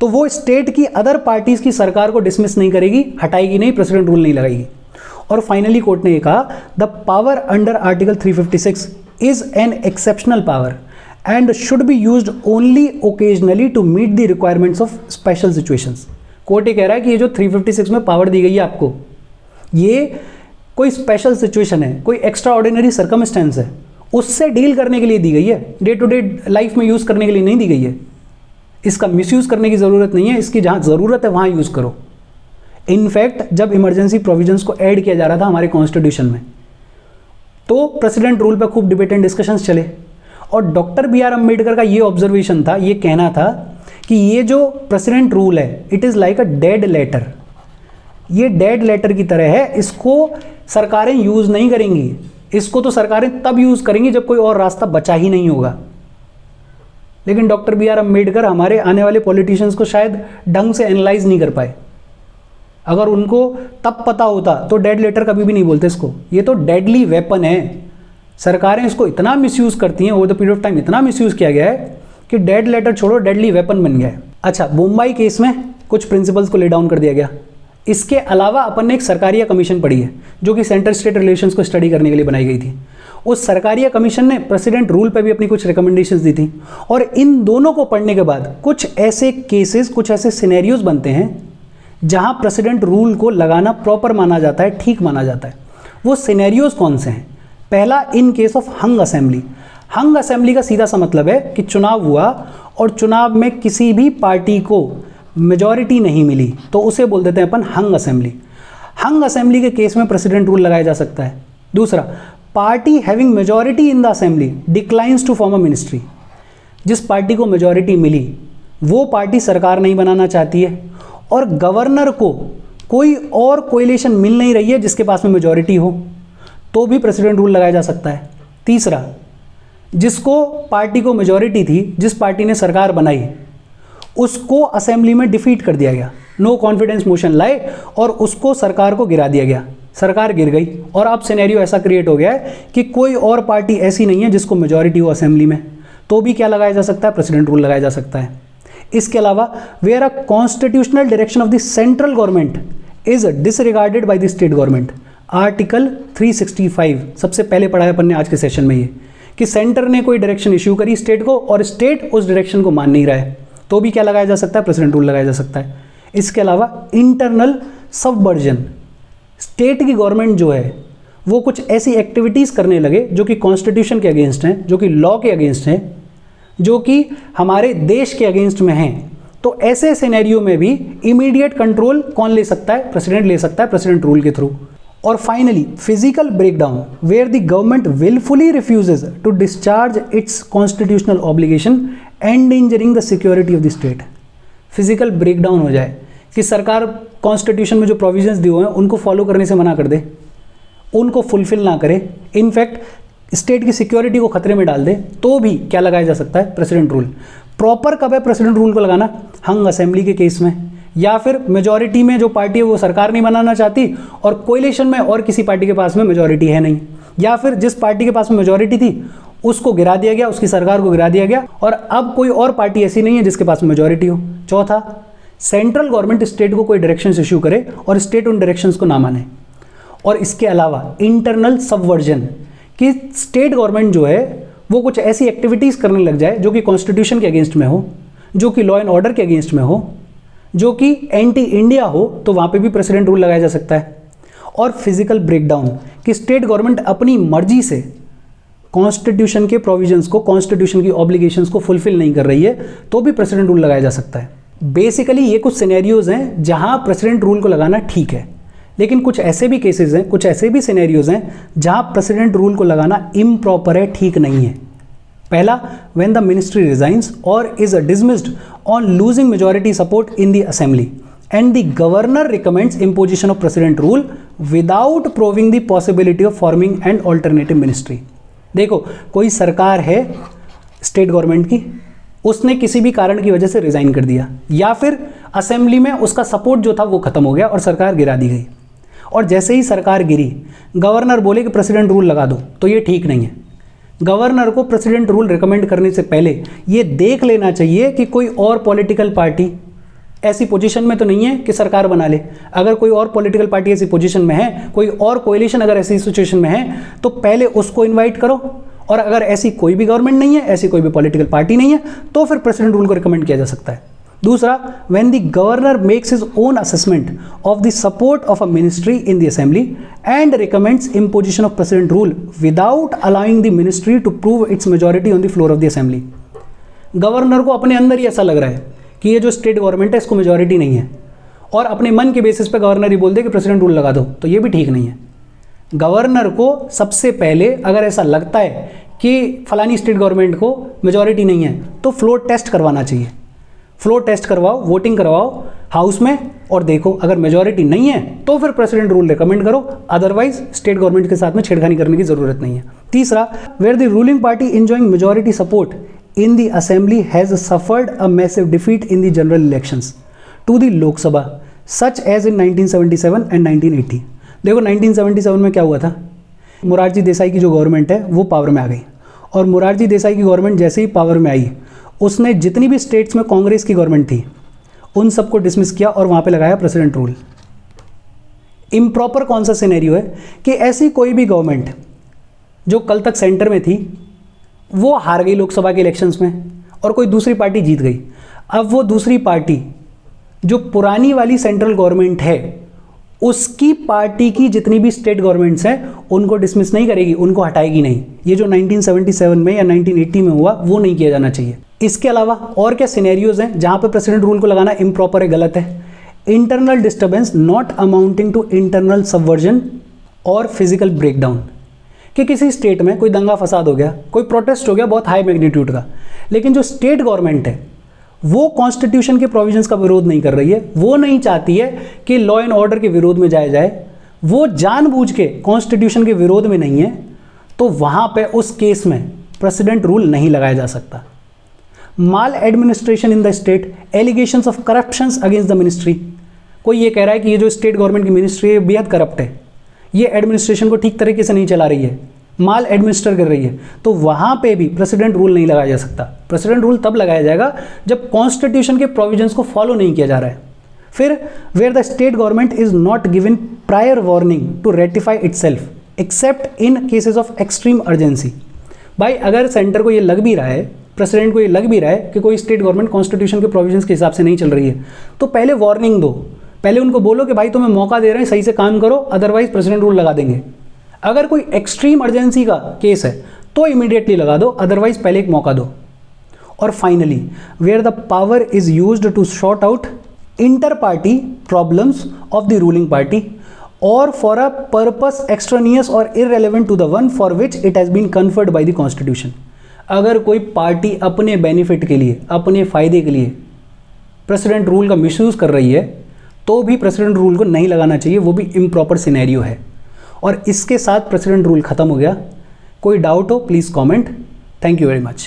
तो वो स्टेट की अदर पार्टीज की सरकार को डिसमिस नहीं करेगी, हटाएगी नहीं, प्रेसिडेंट रूल नहीं लगाएगी। और फाइनली कोर्ट ने ये कहा the power under article 356 is an exceptional power and should be used only occasionally to meet the requirements of special situations. Court ये कह रहा है कि ये जो 356 में पावर दी गई है आपको, ये कोई स्पेशल सिचुएशन है, कोई एक्स्ट्रा ऑर्डिनरी सर्कमस्टेंस है, उससे डील करने के लिए दी गई है, डे टू डे लाइफ में यूज़ करने के लिए नहीं दी गई है। इसका मिसयूज़ करने की ज़रूरत नहीं है, इसकी जहाँ ज़रूरत है वहाँ यूज़ करो। इनफैक्ट जब इमरजेंसी प्रोविजंस को ऐड किया जा रहा था हमारे कॉन्स्टिट्यूशन में, तो प्रेसिडेंट रूल पर खूब डिबेट एंड डिस्कशंस चले। और डॉक्टर बी आर अम्बेडकर का ये ऑब्जर्वेशन था, ये कहना था कि ये जो प्रेसिडेंट रूल है it is like a dead letter, ये डेड लेटर की तरह है, इसको सरकारें यूज़ नहीं करेंगी, इसको तो सरकारें तब यूज़ करेंगी जब कोई और रास्ता बचा ही नहीं होगा। लेकिन डॉक्टर बी आर अम्बेडकर हमारे आने वाले पॉलिटिशियंस को शायद ढंग से एनालाइज नहीं कर पाए। अगर उनको तब पता होता तो डेड लेटर कभी भी नहीं बोलते इसको। ये तो डेडली वेपन है, सरकारें इसको इतना मिसयूज़ करती हैं, over the period of time इतना मिसयूज़ किया गया है कि डेड लेटर छोड़ो, डेडली वेपन बन गया है। अच्छा, मुंबई केस में कुछ प्रिंसिपल्स को ले डाउन कर दिया गया। इसके अलावा अपन ने एक सरकारिया कमीशन पढ़ी है जो कि सेंटर स्टेट रिलेशंस को स्टडी करने के लिए बनाई गई थी। उस सरकारिया कमीशन ने प्रेसिडेंट रूल पर भी अपनी कुछ रिकमेंडेशंस दी थी। और इन दोनों को पढ़ने के बाद कुछ ऐसे केसेस, कुछ ऐसे सिनेरियोज बनते हैं जहां प्रेसिडेंट रूल को लगाना प्रॉपर माना जाता है, ठीक माना जाता है। वो सिनेरियोज कौन से हैं? पहला, in case of hung assembly. Hung assembly का सीधा सा मतलब है कि चुनाव हुआ और चुनाव में किसी भी पार्टी को मेजॉरिटी नहीं मिली तो उसे बोल देते हैं अपन हंग असेंबली। हंग असेंबली के केस में प्रेसिडेंट रूल लगाया जा सकता है। दूसरा, party having majority in the assembly declines to form a ministry. जिस पार्टी को मेजॉरिटी मिली वो पार्टी सरकार नहीं बनाना चाहती है और गवर्नर को कोई और कोएलिशन मिल नहीं रही है जिसके पास में मेजॉरिटी हो, तो भी प्रेसिडेंट रूल लगाया जा सकता है। तीसरा, जिसको पार्टी को मेजॉरिटी थी, जिस पार्टी ने सरकार बनाई, उसको असेंबली में डिफीट कर दिया गया, नो कॉन्फिडेंस मोशन लाए और उसको सरकार को गिरा दिया गया, सरकार गिर गई और अब सिनेरियो ऐसा क्रिएट हो गया है कि कोई और पार्टी ऐसी नहीं है जिसको मेजॉरिटी हो असेंबली में, तो भी क्या लगाया जा सकता है? प्रेसिडेंट रूल लगाया जा सकता है। इसके अलावा, where a constitutional direction of the central government is disregarded by the state government, article 365 सबसे पहले पढ़ा है अपन ने आज के सेशन में, ये कि सेंटर ने कोई डायरेक्शन इश्यू करी स्टेट को और स्टेट उस डायरेक्शन को मान नहीं रहा है, तो भी क्या लगाया जा सकता है? प्रेसिडेंट रूल लगाया जा सकता है। इसके अलावा इंटरनल सबवर्जन, स्टेट की गवर्नमेंट जो है वो कुछ ऐसी एक्टिविटीज़ करने लगे जो कि कॉन्स्टिट्यूशन के अगेंस्ट हैं, जो कि लॉ के अगेंस्ट हैं, जो कि हमारे देश के अगेंस्ट में हैं, तो ऐसे सिनेरियो में भी इमीडिएट कंट्रोल कौन ले सकता है? प्रेसिडेंट ले सकता है, प्रेसिडेंट रूल के थ्रू। और finally, physical breakdown where the government wilfully refuses to discharge its constitutional obligation endangering the security of the state. Physical breakdown हो जाए कि सरकार कॉन्स्टिट्यूशन में जो प्रोविजंस दिए हुए हैं उनको फॉलो करने से मना कर दे, उनको फुलफिल ना करे, इनफैक्ट स्टेट की सिक्योरिटी को खतरे में डाल दे, तो भी क्या लगाया जा सकता है? President rule. प्रॉपर कब है प्रेसिडेंट रूल को लगाना? हंग असेंबली के केस में, या फिर मेजॉरिटी में जो पार्टी है वो सरकार नहीं बनाना चाहती और कोएलिशन में और किसी पार्टी के पास में मेजॉरिटी है नहीं, या फिर जिस पार्टी के पास में मेजॉरिटी थी उसको गिरा दिया गया, उसकी सरकार को गिरा दिया गया और अब कोई और पार्टी ऐसी नहीं है जिसके पास मेजॉरिटी हो। चौथा, सेंट्रल गवर्नमेंट स्टेट को कोई डायरेक्शंस इशू करे और स्टेट उन डायरेक्शंस को ना माने। और इसके अलावा इंटरनल सबवर्जन, कि स्टेट गवर्नमेंट जो है वो कुछ ऐसी एक्टिविटीज़ करने लग जाए जो कि कॉन्स्टिट्यूशन के अगेंस्ट में हो, जो कि लॉ एंड ऑर्डर के अगेंस्ट में हो, जो कि एंटी इंडिया हो, तो वहाँ पे भी प्रेसिडेंट रूल लगाया जा सकता है। और फिजिकल ब्रेकडाउन, कि स्टेट गवर्नमेंट अपनी मर्जी से कॉन्स्टिट्यूशन के प्रोविजंस को, कॉन्स्टिट्यूशन की ऑब्लिगेशंस को फुलफिल नहीं कर रही है तो भी प्रेसिडेंट रूल लगाया जा सकता है। बेसिकली ये कुछ सिनेरियोज हैं जहां प्रेसिडेंट रूल को लगाना ठीक है, लेकिन कुछ ऐसे भी केसेस हैं, कुछ ऐसे भी सिनेरियोज हैं जहां प्रेसिडेंट रूल को लगाना इम्प्रॉपर है, ठीक नहीं है। पहला, व्हेन द मिनिस्ट्री रिजाइंस और is dismissed on losing majority support in the assembly and the governor recommends imposition of president rule without proving the possibility of forming an alternative ministry। देखो, कोई सरकार है स्टेट गवर्नमेंट की, उसने किसी भी कारण की वजह से रिजाइन कर दिया या फिर असेंबली में उसका सपोर्ट जो था वो खत्म हो गया और सरकार गिरा दी गई, और जैसे ही सरकार गिरी गवर्नर बोले कि प्रेसिडेंट रूल लगा दो, तो ये ठीक नहीं है। गवर्नर को प्रेसिडेंट रूल रिकमेंड करने से पहले ये देख लेना चाहिए कि कोई और पॉलिटिकल पार्टी ऐसी पोजीशन में तो नहीं है कि सरकार बना ले। अगर कोई और पॉलिटिकल पार्टी ऐसी पोजीशन में है, कोई और कोएलिशन अगर ऐसी सिचुएशन में है, तो पहले उसको इनवाइट करो, और अगर ऐसी कोई भी गवर्नमेंट नहीं है, ऐसी कोई भी पॉलिटिकल पार्टी नहीं है, तो फिर प्रेसिडेंट रूल को रिकमेंड किया जा सकता है। दूसरा, when the governor makes his own assessment of the support of a ministry in the assembly and recommends imposition of president rule without allowing the ministry to prove its majority on the floor of the assembly. Governor को अपने अंदर ही ऐसा लग रहा है कि ये जो स्टेट गवर्नमेंट है इसको मेजॉरिटी नहीं है, और अपने मन के बेसिस पे गवर्नर ही बोल दे कि प्रेसिडेंट रूल लगा दो, तो ये भी ठीक नहीं है। गवर्नर को सबसे पहले अगर ऐसा लगता है कि फलानी स्टेट गवर्नमेंट को मेजॉरिटी नहीं है, तो फ्लोर टेस्ट करवाना चाहिए। फ्लोर टेस्ट करवाओ, वोटिंग करवाओ हाउस में, और देखो अगर मेजॉरिटी नहीं है तो फिर प्रेसिडेंट रूल रिकमेंड करो, अदरवाइज स्टेट गवर्नमेंट के साथ में छेड़खानी करने की जरूरत नहीं है। तीसरा, where the ruling party enjoying majority support in the assembly has suffered a massive defeat in the general elections to the Lok Sabha such as in 1977 and 1980। देखो 1977 में क्या हुआ था, मोरारजी देसाई की जो गवर्नमेंट है वो पावर में आ गई, और मोरारजी देसाई की गवर्नमेंट जैसे ही पावर में आई उसने जितनी भी स्टेट्स में कांग्रेस की गवर्नमेंट थी उन सबको डिसमिस किया और वहाँ पे लगाया प्रेसिडेंट रूल। इम्प्रॉपर कौन सा सिनेरियो है कि ऐसी कोई भी गवर्नमेंट जो कल तक सेंटर में थी वो हार गई लोकसभा के इलेक्शंस में और कोई दूसरी पार्टी जीत गई। अब वो दूसरी पार्टी जो पुरानी वाली सेंट्रल गवर्नमेंट है उसकी पार्टी की जितनी भी स्टेट गवर्नमेंट्स हैं उनको डिसमिस नहीं करेगी, उनको हटाएगी नहीं। ये जो 1977 में या 1980 में हुआ वो नहीं किया जाना चाहिए। इसके अलावा और क्या सिनेरियोज हैं जहां पे प्रेसिडेंट रूल को लगाना इम्प्रॉपर है, गलत है? Internal disturbance not amounting to internal subversion और फिजिकल ब्रेकडाउन, कि किसी स्टेट में कोई दंगा फसाद हो गया, कोई प्रोटेस्ट हो गया बहुत हाई मैग्नीट्यूड का, लेकिन जो स्टेट गवर्नमेंट है वो कॉन्स्टिट्यूशन के प्रोविजंस का विरोध नहीं कर रही है, वो नहीं चाहती है कि लॉ एंड ऑर्डर के विरोध में जाया जाए, वो जानबूझ के कॉन्स्टिट्यूशन के विरोध में नहीं है, तो वहां पे उस केस में प्रेसिडेंट रूल नहीं लगाया जा सकता। Maladministration in the state, allegations of corruptions against the ministry, कोई ये कह रहा है कि ये जो स्टेट गवर्नमेंट की मिनिस्ट्री है बेहद करप्ट है, ये एडमिनिस्ट्रेशन को ठीक तरीके से नहीं चला रही है, माल एडमिनिस्टर कर रही है, तो वहां पे भी प्रेसिडेंट रूल नहीं लगाया जा सकता। प्रेसिडेंट रूल तब लगाया जाएगा जब कॉन्स्टिट्यूशन के प्रोविजंस को फॉलो नहीं किया जा रहा है। फिर where the state government is not given prior warning to rectify itself except in cases of extreme urgency. भाई अगर सेंटर को ये लग भी रहा है, प्रेसिडेंट को ये लग भी रहा है कि कोई स्टेट गवर्नमेंट कॉन्स्टिट्यूशन के प्रोविजंस के हिसाब से नहीं चल रही है, तो पहले वार्निंग दो, पहले उनको बोलो कि भाई तुम्हें मौका दे रहे हैं, सही से काम करो, अदरवाइज प्रेसिडेंट रूल लगा देंगे। अगर कोई एक्सट्रीम अर्जेंसी का केस है तो इमीडिएटली लगा दो, अदरवाइज पहले एक मौका दो। और finally where the power is used to sort out inter party problems of the ruling party और फॉर अ पर्पस एक्सट्रानियस और irrelevant to the one for which it has been conferred by the constitution. अगर कोई party अपने benefit के लिए, अपने फायदे के लिए प्रेसिडेंट रूल का मिसयूज कर रही है तो भी प्रेसिडेंट रूल को नहीं लगाना चाहिए, वो भी इम्प्रॉपर सिनेरियो है। और इसके साथ प्रेसिडेंट रूल खत्म हो गया। कोई डाउट हो please comment. Thank you very much.